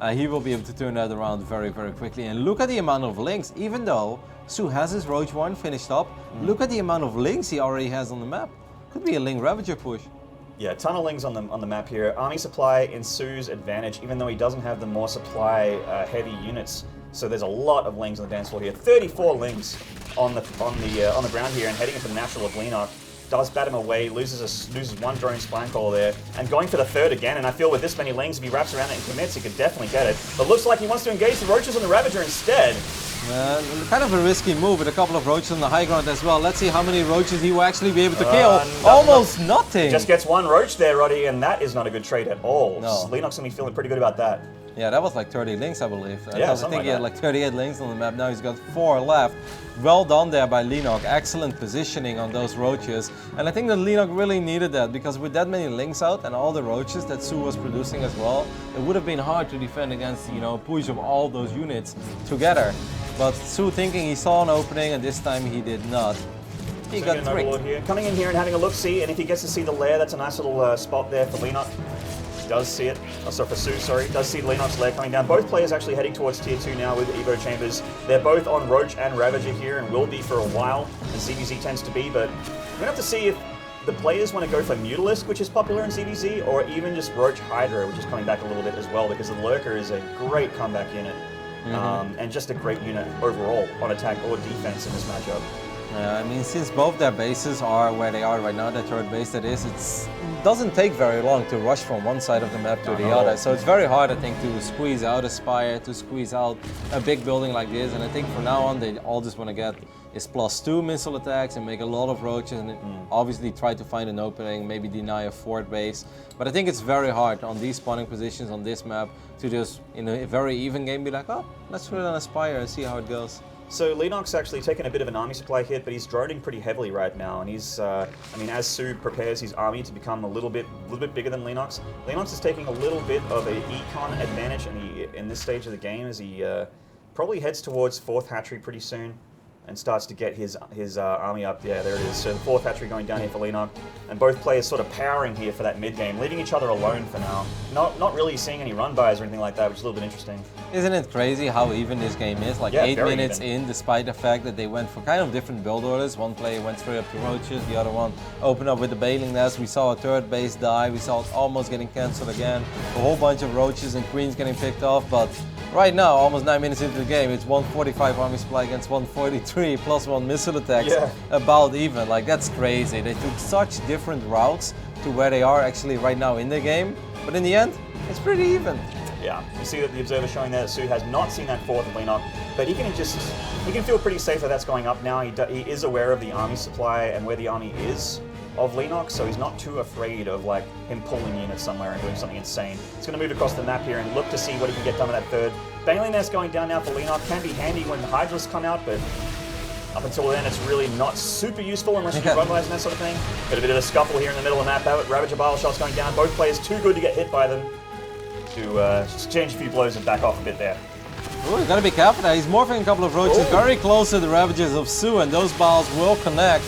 he will be able to turn that around very, very quickly. And look at the amount of links, even though soO has his Roach 1 finished up, look at the amount of links he already has on the map. Could be a Link Ravager push. Yeah, a ton of links on the map here. Army supply in soO's advantage, even though he doesn't have the more supply heavy units. So there's a lot of links on the dance floor here. 34 links on the ground here, and heading into the natural of Leenock. Does bat him away, loses one drone spine call there, and going for the third again. And I feel with this many links, if he wraps around it and commits, he could definitely get it. But looks like he wants to engage the Roaches on the Ravager instead. Kind of a risky move with a couple of Roaches on the high ground as well. Let's see how many Roaches he will actually be able to kill. Almost nothing. Just gets one Roach there, Roddy, and that is not a good trade at all. No. Leenock's going to be feeling pretty good about that. Yeah, that was like 30 links, I believe. Yeah, I think he had like 38 links on the map. Now he's got 4 left. Well done there by Leenock. Excellent positioning on those Roaches. And I think that Leenock really needed that, because with that many links out and all the Roaches that soO was producing as well, it would have been hard to defend against, you know, push of all those units together. But soO thinking he saw an opening, and this time he did not. He got tricked. Here. Coming in here and having a look-see, and if he gets to see the lair, that's a nice little spot there for Leenock. Does see it. Oh, sorry, for soO, sorry. Does see Leenock's lair coming down. Both players actually heading towards tier 2 now with Evo Chambers. They're both on Roach and Ravager here and will be for a while, as ZvZ tends to be, but we're going to have to see if the players want to go for Mutalisk, which is popular in ZvZ, or even just Roach Hydra, which is coming back a little bit as well, because the Lurker is a great comeback unit, and just a great unit overall on attack or defense in this matchup. I mean, since both their bases are where they are right now, the third base that is, it doesn't take very long to rush from one side of the map to the other. So it's very hard, I think, to squeeze out a Spire, to squeeze out a big building like this. And I think from now on, they all just want to get is +2 missile attacks and make a lot of Roaches and obviously try to find an opening, maybe deny a fourth base. But I think it's very hard on these spawning positions on this map to just, in a very even game, be like, oh, let's put it on a Spire and see how it goes. So Leenock's actually taken a bit of an army supply hit, but he's droning pretty heavily right now, and he's, I mean, as soO prepares his army to become a little bit bigger than Leenock's, Leenock's is taking a little bit of an econ advantage in this stage of the game as he probably heads towards 4th hatchery pretty soon and starts to get his army up. Yeah, there it is. So the 4th hatchery going down here for Leenock, and both players sort of powering here for that mid game, leaving each other alone for now. Not really seeing any run bys or anything like that, which is a little bit interesting. Isn't it crazy how even this game is? Like 8 minutes in, despite the fact that they went for kind of different build orders. One player went straight up to Roaches, the other one opened up with the Baling Nest. We saw a 3rd base die, we saw it almost getting cancelled again. A whole bunch of Roaches and Queens getting picked off, but right now, almost 9 minutes into the game, it's 145 army supply against 143 plus 1 missile attacks, about even. Like, that's crazy. They took such different routes to where they are actually right now in the game, but in the end, it's pretty even. Yeah, you see that the observer showing there that soO has not seen that 4th of Leenock, but he can feel pretty safe that that's going up now. He is aware of the army supply and where the army is of Leenock, so he's not too afraid of like him pulling units somewhere and doing something insane. He's going to move across the map here and look to see what he can get done with that 3rd. Baling Nest going down now for Leenock can be handy when the Hydras come out, but up until then, it's really not super useful unless you run and that sort of thing. Got a bit of a scuffle here in the middle of the map. Ravager bile shots going down. Both players too good to get hit by them to exchange a few blows and back off a bit there. Ooh, you gotta be careful there. He's morphing a couple of Roaches very close to the Ravagers of soO, and those biles will connect.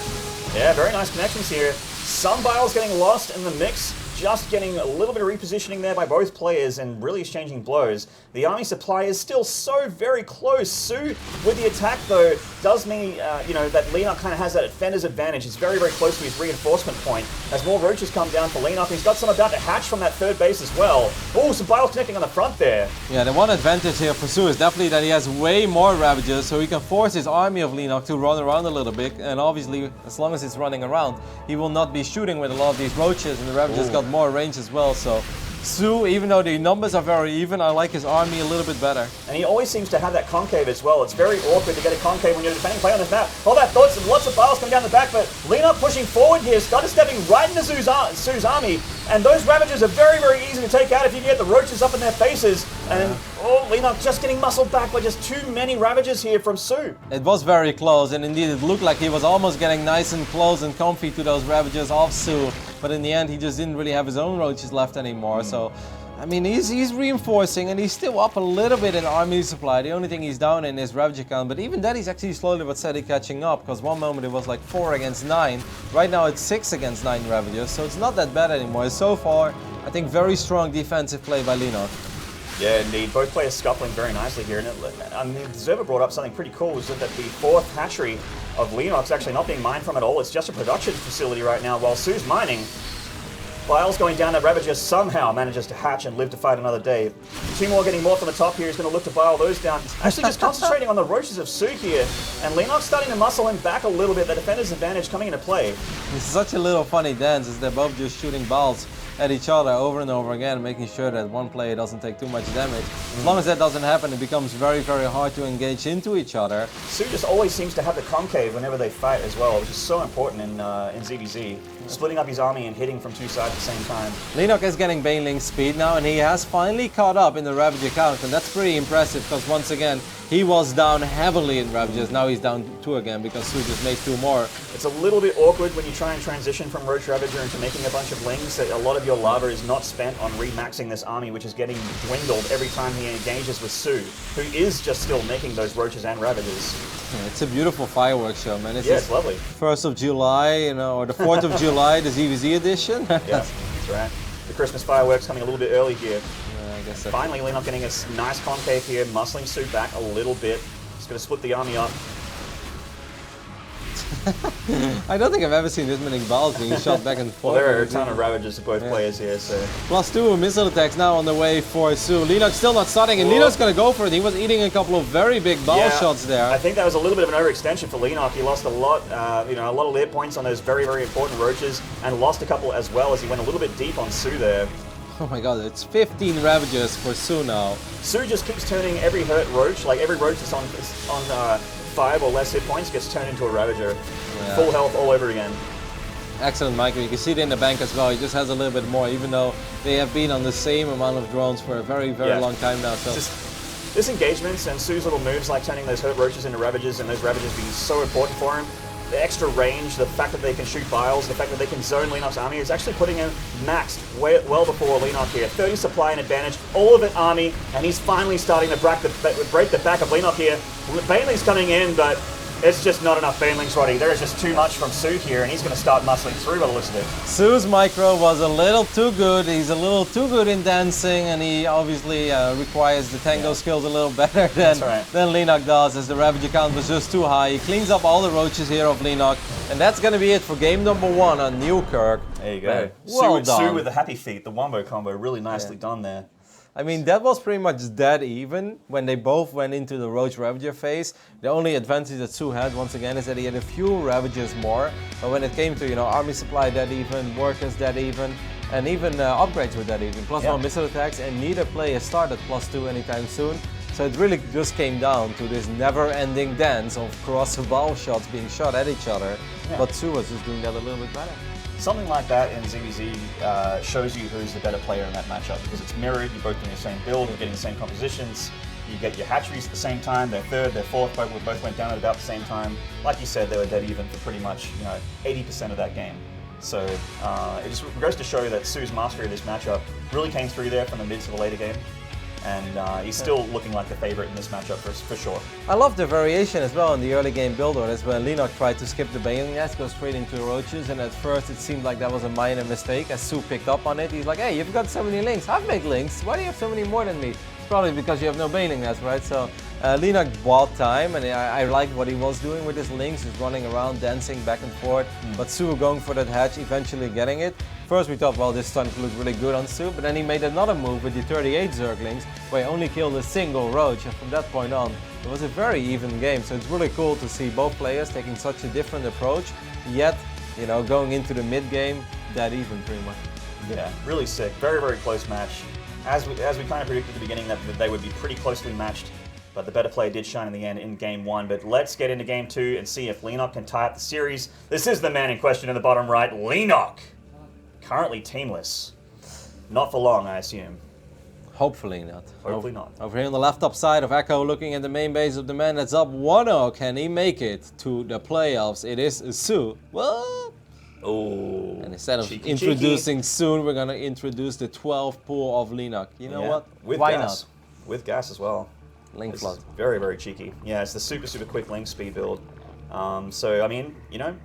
Yeah, very nice connections here. Some biles getting lost in the mix. Just getting a little bit of repositioning there by both players and really exchanging blows. The army supply is still so very close. soO with the attack though does mean you know, that Leenock kind of has that defender's advantage. He's very, very close to his reinforcement point. As more Roaches come down for Leenock, he's got some about to hatch from that 3rd base as well. Oh, some biles connecting on the front there. Yeah, the one advantage here for soO is definitely that he has way more Ravagers, so he can force his army of Leenock to run around a little bit, and obviously, as long as it's running around, he will not be shooting with a lot of these Roaches, and the Ravagers got more range as well, so soO, even though the numbers are very even, I like his army a little bit better. And he always seems to have that concave as well. It's very awkward to get a concave when you're defending play on this map. All that thoughts and lots of biles coming down the back, but Leenock pushing forward here, started stepping right into soO's army, and those Ravagers are very, very easy to take out if you can get the Roaches up in their faces. And Leenock just getting muscled back by just too many Ravagers here from soO. It was very close, and indeed it looked like he was almost getting nice and close and comfy to those Ravagers of soO, but in the end he just didn't really have his own Roaches left anymore. So, I mean, he's reinforcing, and he's still up a little bit in army supply. The only thing he's down in is Ravager count, but even that he's actually slowly but steady catching up, because one moment it was like 4 against 9. Right now it's 6 against 9 Ravagers, so it's not that bad anymore. So far, I think very strong defensive play by Leenock. Yeah, indeed. Both players scuffling very nicely here. And I mean, ZvZ brought up something pretty cool, was that the fourth hatchery of Leenock's actually not being mined from at all. It's just a production facility right now, while soO's mining. Bile's going down, that Ravager somehow manages to hatch and live to fight another day. Two more getting more from the top here. He's going to look to Bile those down. Actually just concentrating on the roaches of soO here. And Leenock's starting to muscle him back a little bit. The defender's advantage coming into play. It's such a little funny dance as they're both just shooting balls at each other over and over again, making sure that one player doesn't take too much damage. As long as that doesn't happen, it becomes very, very hard to engage into each other. soO just always seems to have the concave whenever they fight as well, which is so important in ZvZ. Splitting up his army and hitting from two sides at the same time. Leenock is getting Baneling's speed now, and he has finally caught up in the Ravager count, and that's pretty impressive because once again, he was down heavily in Ravagers. Now he's down 2 again because soO just made 2 more. It's a little bit awkward when you try and transition from Roach Ravager into making a bunch of lings. That a lot of your lava is not spent on remaxing this army, which is getting dwindled every time he engages with soO, who is just still making those Roaches and Ravagers. Yeah, it's a beautiful fireworks show, man. It's lovely. 1st of July, you know, or the 4th of July, the ZvZ edition. Yeah, that's right. The Christmas fireworks coming a little bit early here. I guess so. Finally, Leenock getting a nice concave here, muscling soO back a little bit. He's going to split the army up. I don't think I've ever seen this many balls being shot back and forth. Well, there are a ton of Ravagers to both players here, so... +2 missile attacks now on the way for soO. Leenock still not starting, and Leenock's going to go for it. He was eating a couple of very big ball shots there. I think that was a little bit of an overextension for Leenock. He lost a lot, a lot of lead points on those very, very important Roaches, and lost a couple as well as he went a little bit deep on soO there. Oh my god, it's 15 Ravagers for soO now. soO just keeps turning every hurt Roach, like every Roach that's on 5 or less hit points gets turned into a Ravager. Yeah. Full health all over again. Excellent, Michael. You can see it in the bank as well. He just has a little bit more, even though they have been on the same amount of drones for a very, very long time now. So this engagements and soO's little moves like turning those hurt Roaches into Ravagers, and those Ravagers being so important for him. The extra range, the fact that they can shoot Biles, the fact that they can zone Leenock's army is actually putting him maxed well before Leenock here. 30 supply and advantage, all of it army, and he's finally starting to break the back of Leenock here. Baneling's coming in, but it's just not enough Banelings, Roddy. There is just too much from soO here, and he's going to start muscling through by the looks of it. soO's micro was a little too good. He's a little too good in dancing, and he obviously requires the tango skills a little better than Leenock does, as the Ravager count was just too high. He cleans up all the Roaches here of Leenock, and that's going to be it for game number 1 on Newkirk. There you go. Well done. soO with the happy feet, the wombo combo, really nicely done there. I mean, that was pretty much dead even when they both went into the Roach Ravager phase. The only advantage that soO had, once again, is that he had a few Ravagers more. But when it came to, army supply dead even, workers dead even, and even upgrades were dead even. +1 missile attacks, and neither player started +2 anytime soon. So it really just came down to this never-ending dance of cross-ball shots being shot at each other. Yeah. But soO was just doing that a little bit better. Something like that in ZvZ shows you who's the better player in that matchup, because it's mirrored, you're both doing the same build, you're getting the same compositions, you get your hatcheries at the same time, their 3rd, their 4th both went down at about the same time. Like you said, they were dead even for pretty much 80% of that game. So it just goes to show that soO's mastery of this matchup really came through there from the mid to the later game. And he's still looking like the favorite in this matchup for sure. I love the variation as well in the early game build orders when Leenock tried to skip the Baneling nest, go straight into the Roaches, and at first it seemed like that was a minor mistake. As soO picked up on it, he's like, hey, you've got so many links, I've made links, why do you have so many more than me? It's probably because you have no Baneling nest, right? So Leenock bought time, and I liked what he was doing with his links, just running around, dancing back and forth, but soO going for that hatch, eventually getting it. First we thought, well, this started to look really good on soO, but then he made another move with the 38 Zerglings, where he only killed a single Roach, and from that point on, it was a very even game. So it's really cool to see both players taking such a different approach, yet, going into the mid game, that even pretty much. Yeah, really sick. Very, very close match. As we kind of predicted at the beginning that they would be pretty closely matched, but the better player did shine in the end in game 1. But let's get into game 2 and see if Leenock can tie up the series. This is the man in question in the bottom right, Leenock. Currently teamless. Not for long, I assume. Hopefully not. Hopefully not. Over here on the left top side of Echo, looking at the main base of the man that's up 1-0. Can he make it to the playoffs? It is soO. What? Oh. And instead of introducing soon, we're going to introduce the 12 pool of Leenock. You know what? With Why gas. not? With gas as well. Link flood. Very, very cheeky. Yeah, it's the super, super quick link speed build. So, I mean,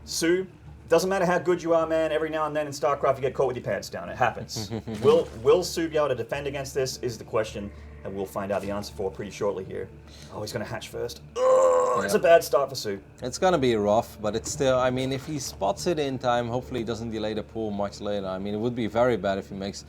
soO, doesn't matter how good you are, man, every now and then in StarCraft you get caught with your pants down. It happens. Will soO be able to defend against this is the question. that we'll find out the answer for pretty shortly here. Oh, he's going to hatch first. Oh, it's a bad start for soO. It's going to be rough, but it's still, I mean, if he spots it in time, hopefully he doesn't delay the pool much later. I mean, it would be very bad if he makes,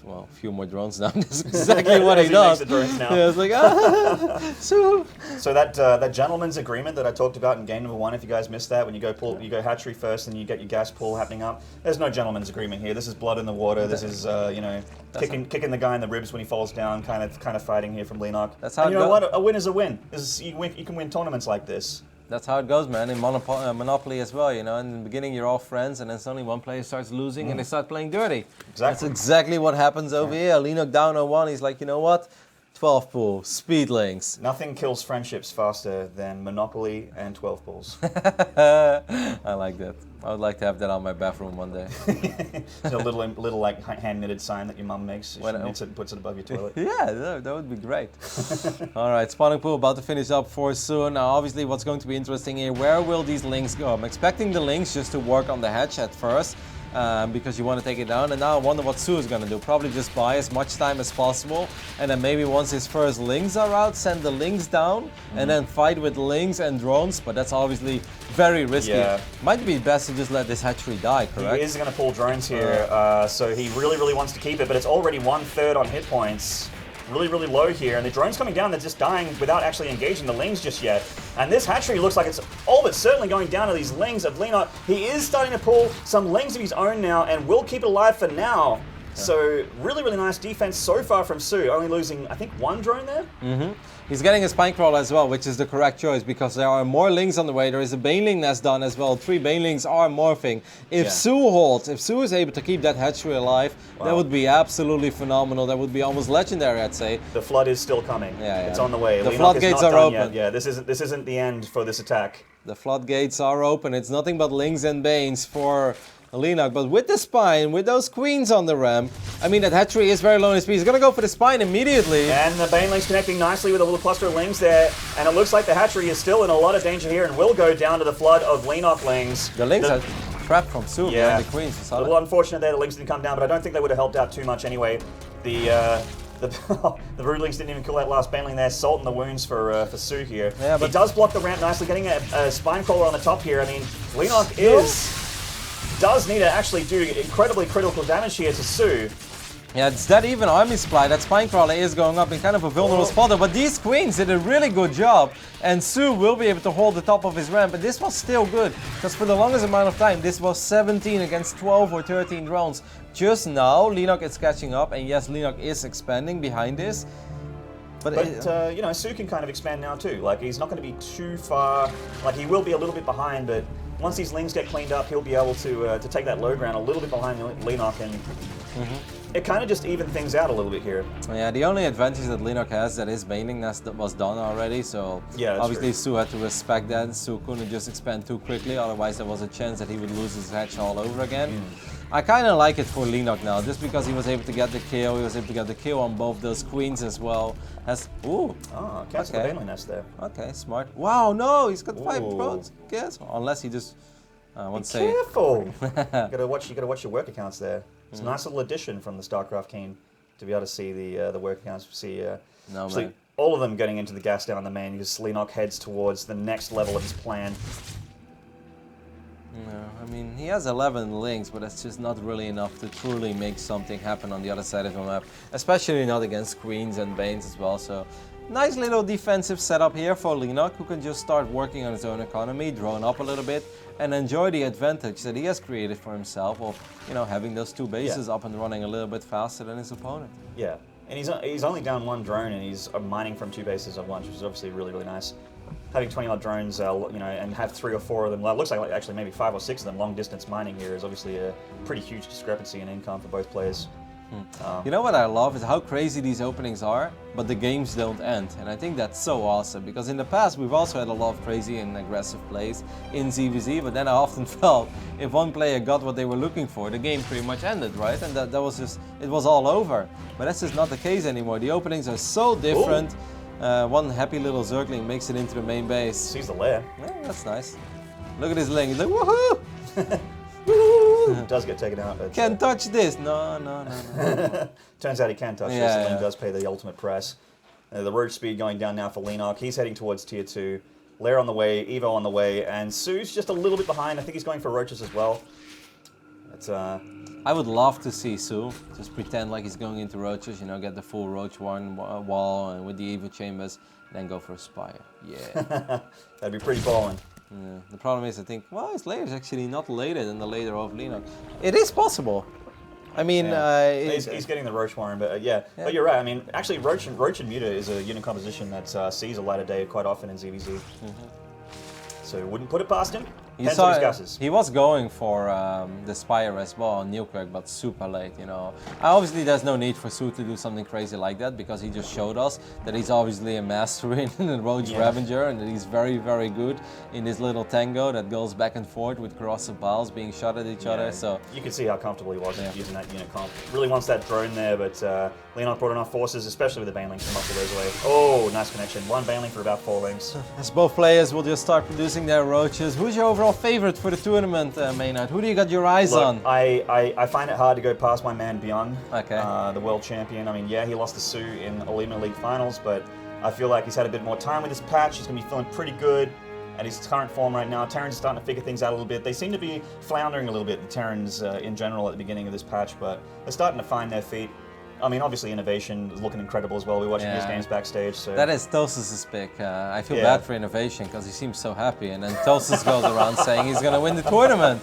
well, a few more drones down. That's exactly what he does. Makes the drones now. Yeah, it's like, soO. So that gentleman's agreement that I talked about in game number 1, if you guys missed that, when you go hatchery first and you get your gas pool happening up, there's no gentleman's agreement here. This is blood in the water. This is you know, kicking the guy in the ribs when he falls down, kind of fighting here from Leenock. That's how. And you know what? A win is a win. You can win tournaments like this. That's how it goes, man. In Monopoly as well, you know. In the beginning, you're all friends, and then suddenly one player starts losing, and they start playing dirty. Exactly. That's exactly what happens over here. Leenock down 0-1. He's like, you know what? 12 pool, speed links. Nothing kills friendships faster than Monopoly and 12 pools. I like that. I would like to have that on my bathroom one day. It's a little like hand knitted sign that your mum makes. She knits it and puts it above your toilet. Yeah, that would be great. All right, spawning pool about to finish up for soO. Now, obviously, what's going to be interesting here, where will these links go? I'm expecting the links just to work on the hatch at first. Because you want to take it down, and now I wonder what soO is going to do. Probably just buy as much time as possible, and then maybe once his first links are out, send the links down, and then fight with links and drones, but that's obviously very risky. Yeah. Might be best to just let this hatchery die, correct? He is going to pull drones here, so he really wants to keep it, but it's already 1/3 on hit points. Really low here, and the drone's coming down, they're just dying without actually engaging the lings just yet. And this hatchery looks like it's all but certainly going down to these lings of Leenock. He is starting to pull some lings of his own now, and will keep it alive for now. So really nice defense so far from soO, only losing, I think, 1 drone there? He's getting a spine crawler as well, which is the correct choice because there are more lings on the way. There is a baneling nest done as well. 3 banelings are morphing. If soO holds, if soO is able to keep that hatchery alive, that would be absolutely phenomenal. That would be almost legendary, I'd say. The flood is still coming. It's on the way. The floodgates are open. Yeah, this isn't the end for this attack. The floodgates are open. It's nothing but lings and banes for Leenock, but with the spine, with those queens on the ramp, I mean, that hatchery is very low in speed. He's going to go for the spine immediately. And the banelings connecting nicely with a little cluster of lings there, and it looks like the hatchery is still in a lot of danger here and will go down to the flood of Leenock lings. The lings are trapped from soO behind the queens. A little unfortunate there, the lings didn't come down, but I don't think they would have helped out too much anyway. The broodlings didn't even kill that last baneling there. Salt in the wounds for soO here. Yeah, but he does block the ramp nicely, getting a spine crawler on the top here. I mean, Leenock does need to actually do incredibly critical damage here to soO. Yeah, it's that even army supply. That spine crawler is going up in kind of a vulnerable spot, but these queens did a really good job, and soO will be able to hold the top of his ramp. But this was still good, because for the longest amount of time, this was 17 against 12 or 13 drones. Just now, Leenock is catching up, and yes, Leenock is expanding behind this. But you know, soO can kind of expand now too. Like, he's not going to be too far. Like, he will be a little bit behind, but once these lings get cleaned up, he'll be able to take that low ground a little bit behind Leenock, and it kind of just evened things out a little bit here. Yeah, the only advantage that Leenock has that his baneling nest was done already, so obviously soO had to respect that. soO couldn't just expand too quickly, otherwise there was a chance that he would lose his hatch all over again. I kind of like it for Leenock now, just because he was able to get the kill. He was able to get the kill on both those queens as well. Cancel the baneling nest there. Okay, smart. Wow, no, he's got 5 drones. Guess unless he just careful. you gotta watch your work accounts there. It's a nice little addition from the StarCraft team to be able to see the work accounts. See, all of them getting into the gas down the main because Leenock heads towards the next level of his plan. No, I mean, he has 11 links, but that's just not really enough to truly make something happen on the other side of the map, especially not against queens and banes as well. So, nice little defensive setup here for Leenock, who can just start working on his own economy, drone up a little bit, and enjoy the advantage that he has created for himself of, you know, having those 2 bases up and running a little bit faster than his opponent. Yeah, and he's only down 1 drone, and he's mining from 2 bases at once, which is obviously really nice. Having 20-odd drones, you know, and have 3 or 4 of them, it looks like actually maybe 5 or 6 of them long-distance mining here is obviously a pretty huge discrepancy in income for both players. You know what I love is how crazy these openings are, but the games don't end. And I think that's so awesome, because in the past we've also had a lot of crazy and aggressive plays in ZvZ, but then I often felt if one player got what they were looking for, the game pretty much ended, right? And that was just, it was all over. But that's just not the case anymore. The openings are so different. One happy little Zergling makes it into the main base. Sees the lair. Yeah, that's nice. Look at his ling. He's like, woohoo! Does get taken out. But, can't touch this. No. Turns out he can touch this. The Ling does pay the ultimate price. The roach speed going down now for Leenock. He's heading towards tier 2. Lair on the way, Evo on the way, and soO's just a little bit behind. I think he's going for roaches as well. I would love to see soO just pretend like he's going into roaches, you know, get the full roach wall and with the Evo chambers, then go for a Spire. Yeah. That'd be pretty ballin'. Yeah. The problem is, I think, well, his layer is actually not later than the later of Leenock. It is possible. I mean, he's getting the roach warren, but yeah. But you're right. I mean, actually, roach and Muta is a unit composition that sees a light of day quite often in ZvZ. So wouldn't put it past him. He was going for the Spire as well on Nilquake, but super late, you know. Obviously, there's no need for soO to do something crazy like that, because he just showed us that he's obviously a master in the Roach Ravager, and that he's very, very good in this little tango that goes back and forth with corrosive balls being shot at each other. So you can see how comfortable he was using that unit comp. Really wants that drone there, but Leenock brought enough forces, especially with the Banelings, to muscle those away. Oh, nice connection. One Baneling for about 4 links. As both players will just start producing their roaches. Who's your overall favorite for the tournament, Maynard? Who do you got your eyes on? I find it hard to go past my man Beyond, the world champion. I mean, yeah, he lost to soO in Elima League Finals, but I feel like he's had a bit more time with this patch. He's going to be feeling pretty good at his current form right now. Terran's starting to figure things out a little bit. They seem to be floundering a little bit, the Terrans in general, at the beginning of this patch, but they're starting to find their feet. I mean, obviously, Innovation is looking incredible as well. We're watching his games backstage. So that is Tosus' pick. I feel bad for Innovation because he seems so happy, and then Tosus goes around saying he's going to win the tournament.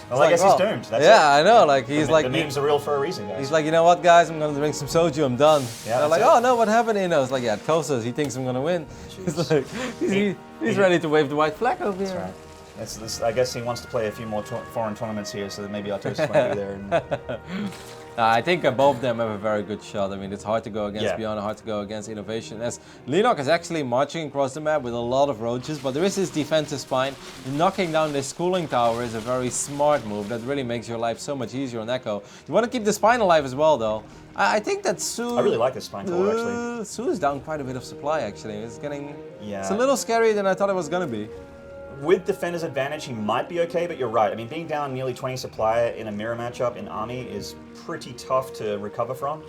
Well, I guess he's doomed. That's it. I know. Like he's like the memes are real for a reason, guys. He's like, you know what, guys? I'm going to drink some soju. I'm done. Yeah, they're like, oh no, what happened? You know, it's like, yeah, Tosus. He thinks I'm going to win. He's like, he's ready to wave the white flag over here. That's right. I guess he wants to play a few more foreign tournaments here, so that maybe Tosus might be there. I think both of them have a very good shot. I mean, it's hard to go against Beyond, hard to go against Innovation. As Leenock is actually marching across the map with a lot of roaches, but there is this defensive spine. Knocking down this cooling tower is a very smart move that really makes your life so much easier on Echo. You want to keep the spine alive as well, though. I think that soO... I really like this spine tower, actually. soO is down quite a bit of supply, actually. It's getting... It's a little scarier than I thought it was going to be. With Defender's advantage, he might be okay, but you're right. I mean, being down nearly 20 supply in a mirror matchup in Army is pretty tough to recover from.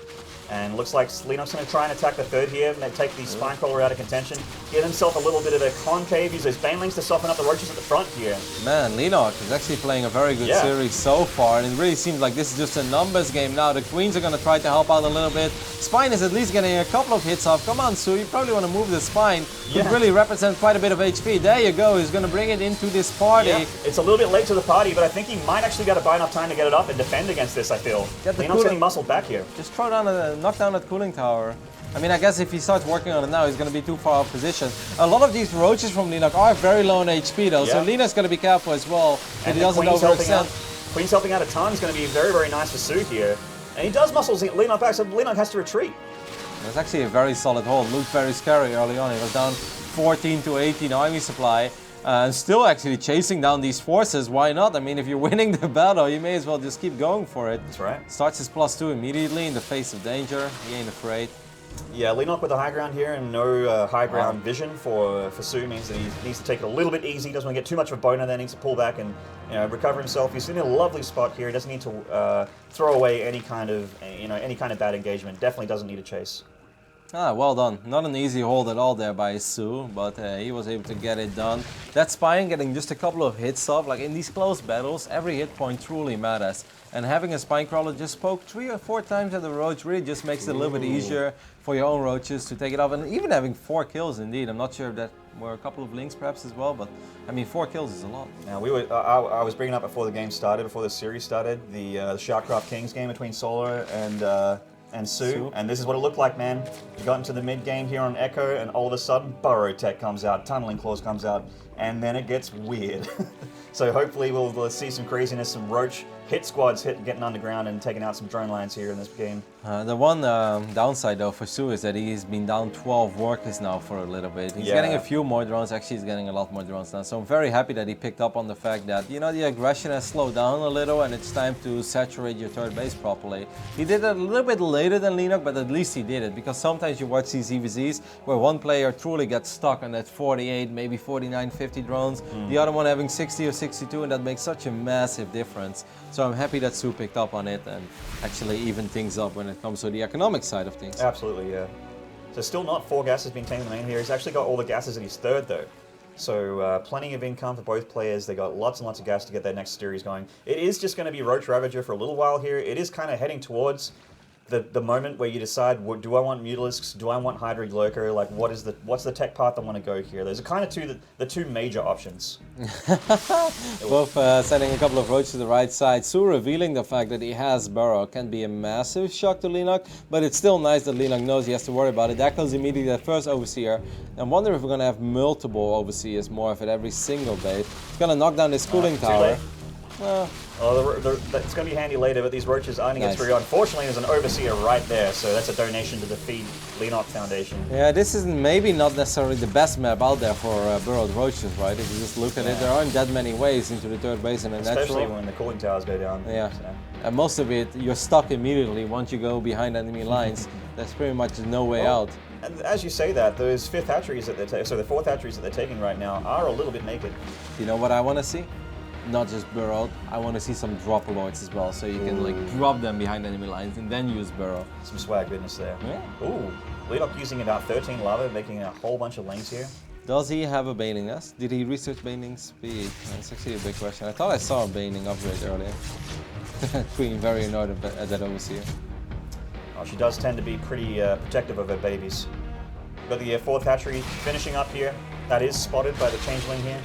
And looks like Leenock's going to try and attack the third here, and take the Spine Crawler out of contention. Get himself a little bit of a concave, use those Banelings to soften up the roaches at the front here. Man, Leenock is actually playing a very good series so far, and it really seems like this is just a numbers game now. The Queens are going to try to help out a little bit. Spine is at least getting a couple of hits off. Come on, soO, you probably want to move the Spine. It really represents quite a bit of HP. There you go, he's going to bring it into this party. Yeah. It's a little bit late to the party, but I think he might actually get to buy enough time to get it up and defend against this, I feel. Leenock's getting muscled back here. Just throw down knock down that cooling tower. I mean, I guess if he starts working on it now, he's going to be too far off position. A lot of these roaches from Leenock are very low in HP, though, so Leenock's going to be careful as well that he doesn't overextend. Queen's helping out a ton is going to be very, very nice for soO here. And he does muscle Leenock back, so Leenock has to retreat. It was actually a very solid hold. Looked very scary early on. He was down 14 to 18 army supply. And still actually chasing down these forces. Why not? I mean, if you're winning the battle, you may as well just keep going for it. That's right. Starts his +2 immediately in the face of danger. He ain't afraid. Yeah, Leenock with the high ground here and no high ground vision for soO means that he needs to take it a little bit easy. He doesn't want to get too much of a boner there. Needs to pull back and recover himself. He's in a lovely spot here. He doesn't need to throw away any kind of bad engagement. Definitely doesn't need a chase. Ah, well done. Not an easy hold at all there by soO, but he was able to get it done. That Spine getting just a couple of hits off, like in these close battles, every hit point truly matters. And having a Spine Crawler just poke 3 or 4 times at the roach really just makes it a little bit easier for your own roaches to take it off. And even having 4 kills indeed. I'm not sure if that were a couple of links perhaps as well, but I mean 4 kills is a lot. Now I was bringing up before the game started, before the series started, the StarCraft Kings game between Solar and soO, and this is what it looked like, man. You got into the mid game here on Echo, and all of a sudden, Burrow Tech comes out, Tunneling Claws comes out, and then it gets weird. So hopefully we'll see some craziness, some roach hit squads getting underground and taking out some drone lines here in this game. The one downside though for soO is that he's been down 12 workers now for a little bit. He's getting a few more drones, actually he's getting a lot more drones now. So I'm very happy that he picked up on the fact that, you know, the aggression has slowed down a little and it's time to saturate your third base properly. He did it a little bit later than Leenock, but at least he did it, because sometimes you watch these ZvZs where one player truly gets stuck on that 48, maybe 49, 50 drones, the other one having 60 or 62, and that makes such a massive difference. So I'm happy that soO picked up on it and actually evened things up when it comes to the economic side of things. Absolutely, yeah. So still not 4 gases being taken in the main here. He's actually got all the gases in his third, though. So plenty of income for both players. They got lots and lots of gas to get their next series going. It is just going to be Roach Ravager for a little while here. It is kind of heading towards the moment where you decide, do I want Mutalisks? Do I want Hydra Lurker? Like, what's the tech path I want to go here? Those are kind of the two major options. Both sending a couple of Roaches to the right side. soO revealing the fact that he has Burrow can be a massive shock to Leenock, but it's still nice that Leenock knows he has to worry about it. That goes immediately the first Overseer. I wonder if we're going to have multiple Overseers more of it every single base. It's going to knock down this cooling tower. It's going to be handy later, but these Roaches aren't going to get through. Unfortunately, there's an Overseer right there, so that's a donation to the Feed Leenock Foundation. Yeah, this is maybe not necessarily the best map out there for burrowed Roaches, right? If you just look at it, there aren't that many ways into the third base in a natural. Especially when the cooling towers go down. Yeah, so. And most of it, you're stuck immediately once you go behind enemy lines. There's pretty much no way out. And as you say that, those fifth hatcheries that they're taking, so the fourth hatcheries that they're taking right now are a little bit naked. You know what I want to see? Not just burrowed, I want to see some dropaloids as well, so you can like drop them behind enemy lines and then use burrow. Some swag goodness there. Yeah. Ooh, Leenock using about 13 lava, making a whole bunch of lanes here. Does he have a Baning nest? Did he research Baning speed? That's actually a big question. I thought I saw a Baning upgrade earlier. Queen very annoyed at that Overseer. Oh, she does tend to be pretty protective of her babies. Got the fourth hatchery finishing up here. That is spotted by the Changeling here.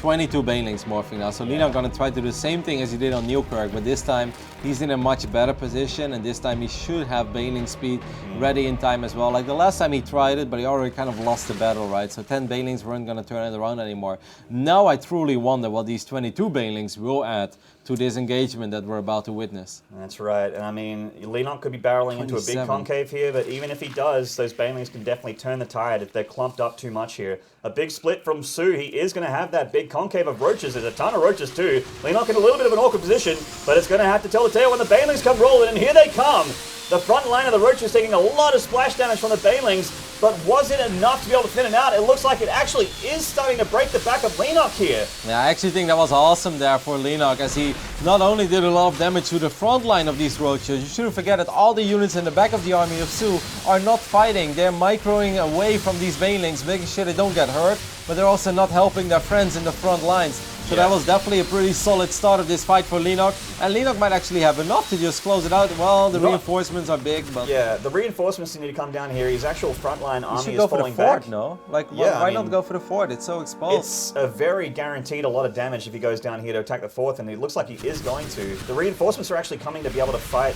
22 Banelings morphing now, so Leenock gonna try to do the same thing as he did on Newkirk, but this time he's in a much better position, and this time he should have Baneling speed ready in time as well. Like the last time he tried it, but he already kind of lost the battle, right? So 10 Banelings weren't gonna turn it around anymore. Now I truly wonder what these 22 Banelings will add to this engagement that we're about to witness. That's right, and I mean, Leenock could be barreling into a big concave here, but even if he does, those Banelings can definitely turn the tide if they're clumped up too much here. A big split from soO. He is going to have that big concave of Roaches. There's a ton of Roaches too. Leenock in a little bit of an awkward position, but it's going to have to tell the tale when the Banelings come rolling, and here they come. The front line of the Roaches taking a lot of splash damage from the Banelings, but was it enough to be able to thin it out? It looks like it actually is starting to break the back of Leenock here. Yeah, I actually think that was awesome there for Leenock, as he not only did a lot of damage to the front line of these Roaches, you shouldn't forget that all the units in the back of the army of soO are not fighting. They're microing away from these Banelings, making sure they don't get hurt, but they're also not helping their friends in the front lines. So that was definitely a pretty solid start of this fight for Leenock. And Leenock might actually have enough to just close it out. Well, the reinforcements are big, but... Yeah, the reinforcements need to come down here. His actual frontline army is falling back. You should go for the fort, no? Like, why not go for the fort? It's so exposed. It's a very guaranteed a lot of damage if he goes down here to attack the fourth, and it looks like he is going to. The reinforcements are actually coming to be able to fight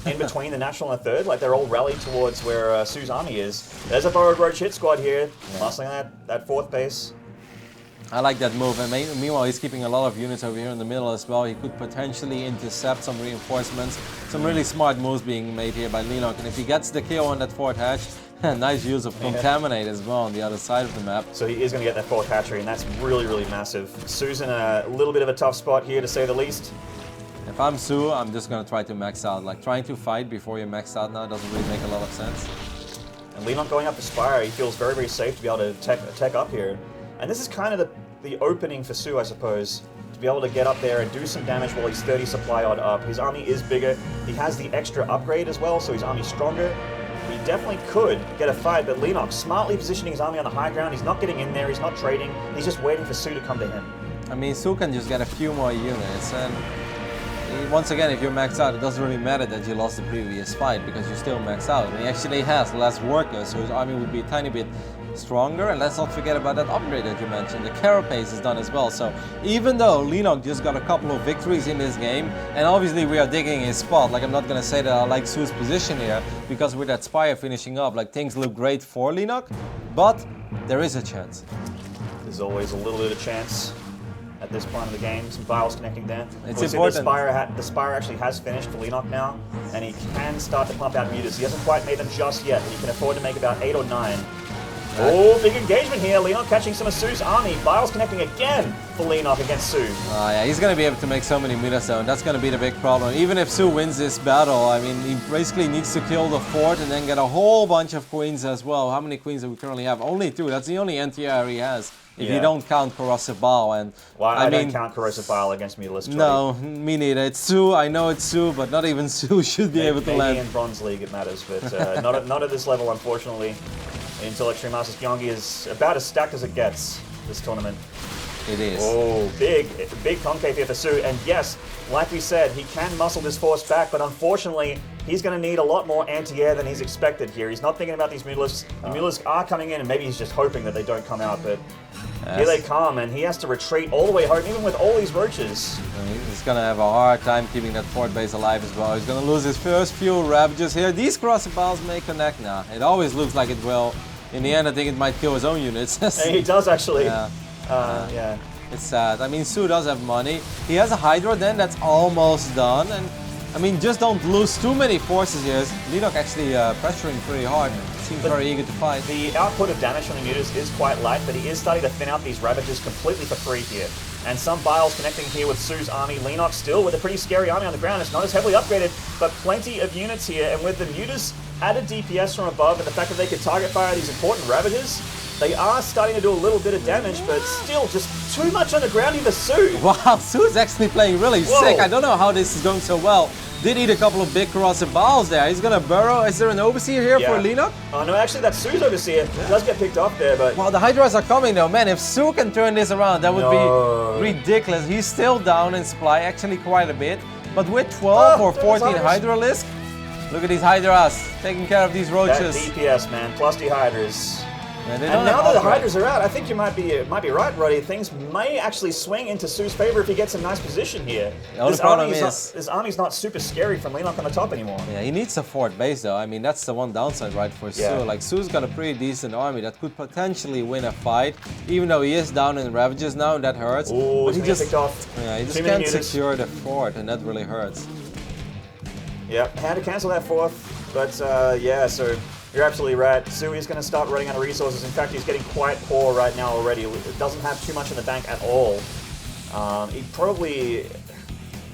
in between the National and the third. Like, they're all rallied towards where soO's army is. There's a Burrowed Roach hit squad here, muscling that fourth base. I like that move, and meanwhile he's keeping a lot of units over here in the middle as well. He could potentially intercept some reinforcements. Some really smart moves being made here by Leenock, and if he gets the kill on that fourth hatch, nice use of Contaminate as well on the other side of the map. So he is going to get that fourth hatchery, and that's really, really massive. soO's in a little bit of a tough spot here, to say the least. If I'm soO, I'm just going to try to max out. Like, trying to fight before you max out now doesn't really make a lot of sense. And Leenock going up the Spire, he feels very, very safe to be able to tech up here. And this is kind of the opening for soO, I suppose, to be able to get up there and do some damage while he's 30 supply odd up. His army is bigger. He has the extra upgrade as well, so his army's stronger. He definitely could get a fight, but Leenock smartly positioning his army on the high ground. He's not getting in there. He's not trading. He's just waiting for soO to come to him. I mean, soO can just get a few more units, and once again, if you're maxed out, it doesn't really matter that you lost the previous fight because you're still maxed out. And he actually has less workers, so his army would be a tiny bit stronger. And let's not forget about that upgrade that you mentioned. The carapace is done as well. So even though Leenock just got a couple of victories in this game, and obviously we are digging his spot, like I'm not going to say that I like soO's position here, because with that Spire finishing up, like things look great for Leenock, but there is a chance. There's always a little bit of chance at this point of the game. Some vials connecting there. It's important. The Spire actually has finished for Leenock now, and he can start to pump out mutas. He hasn't quite made them just yet, but he can afford to make about 8 or 9. Oh, big engagement here. Leenock catching some of soO's army. Biles connecting again for Leenock against soO. Yeah, he's going to be able to make so many meters though, and that's going to be the big problem. Even if soO wins this battle, I mean, he basically needs to kill the fort and then get a whole bunch of queens as well. How many queens do we currently have? Only 2. That's the only NTR he has. If you don't count Corrosive Bile. And well, I don't count Corrosive Bile against Mutalisk. No, me neither. It's soO. I know it's soO, but not even soO should be able to land. Maybe in Bronze League it matters, but not at this level, unfortunately. Until Extreme Masters, Gyeonggi is about as stacked as it gets this tournament. It is. Oh, big concave here for soO. And yes, like we said, he can muscle this force back, but unfortunately, he's going to need a lot more anti-air than he's expected here. He's not thinking about these Mutalisks. The Mutalisks are coming in, and maybe he's just hoping that they don't come out, but here they come, and he has to retreat all the way home, even with all these roaches. He's going to have a hard time keeping that fort base alive as well. He's going to lose his first few Ravages here. These Corrosive Biles may connect now. It always looks like it will. In the end, I think it might kill his own units. And he does, actually. Yeah. Yeah. It's sad. I mean, soO does have money. He has a Hydra then that's almost done. And I mean, just don't lose too many forces here. Leenock actually pressuring pretty hard. Seems very eager to fight. The output of damage from the Mutas is quite light, but he is starting to thin out these Ravages completely for free here. And some Biles connecting here with soO's army. Leenock still with a pretty scary army on the ground. It's not as heavily upgraded, but plenty of units here. And with the Mutas added DPS from above and the fact that they could target fire these important Ravages, they are starting to do a little bit of damage, but still just too much on the ground here for soO. Wow, soO's actually playing really sick. I don't know how this is going so well. Did eat a couple of big Corrosive Biles there. He's gonna burrow. Is there an Overseer here for Leenock? Oh no, actually that's soO's Overseer. He does get picked off there, but... Wow, the Hydras are coming though. Man, if soO can turn this around, that would be ridiculous. He's still down in supply, actually quite a bit. But with 12 or 14 Hydralisk, look at these Hydras taking care of these roaches. That DPS, man, plus the Hydras. And now that the Hydras are out, I think you might be right, Roddy. Things may actually swing into soO's favor if he gets a nice position here. The only problem is this army's not super scary from Leenock on the top anymore. Yeah, he needs a fort base though. I mean, that's the one downside, right, for soO. Like, soO's got a pretty decent army that could potentially win a fight, even though he is down in Ravages now, and that hurts. Ooh, but he just can't units. secure the fort, and that really hurts. Yep, had to cancel that fourth, but yeah, so... You're absolutely right. soO is going to start running out of resources. In fact, he's getting quite poor right now already. It doesn't have too much in the bank at all. He probably...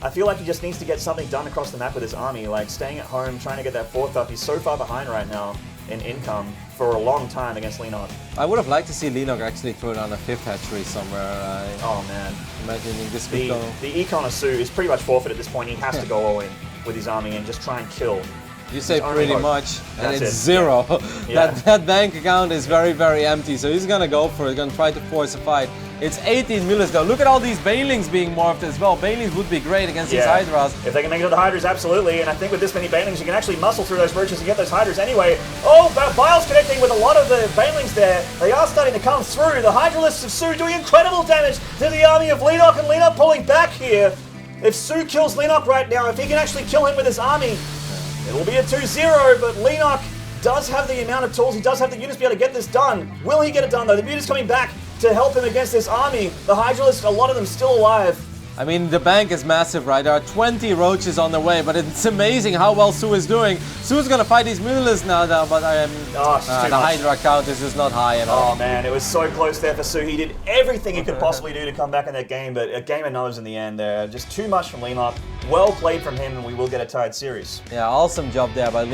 I feel like he just needs to get something done across the map with his army, like staying at home, trying to get that fourth up. He's so far behind right now in income for a long time against Leenock. I would have liked to see Leenock actually throw down a 5th hatchery somewhere. Oh man. Imagining this could go... The econ of soO is pretty much forfeit at this point. He has to go all in with his army and just try and kill. You say pretty much, and it's 0. Yeah. That bank account is very, very empty, so he's gonna go for it, gonna try to force a fight. It's 18 Mutalisks though. Look at all these Banelings being morphed as well. Banelings would be great against these Hydras. If they can make it to the Hydras, absolutely, and I think with this many Banelings, you can actually muscle through those roaches and get those Hydras anyway. Oh, Biles connecting with a lot of the Banelings there. They are starting to come through. The Hydralisks of soO doing incredible damage to the army of Leenock, and Leenock pulling back here. If soO kills Leenock right now, if he can actually kill him with his army, it will be a 2-0, but Leenock does have the amount of tools, he does have the units to be able to get this done. Will he get it done though? The Muta's coming back to help him against this army. The Hydralisk, a lot of them still alive. I mean, the bank is massive, right? There are 20 roaches on the way, but it's amazing how well soO is doing. soO's gonna fight these Mutalisks now, though, but the Hydra count is just not high at all. Oh man, it was so close there for soO. He did everything he could possibly do to come back in that game, but a game of nose in the end there. Just too much from Leenock. Well played from him, and we will get a tied series. Yeah, awesome job there by Leenock.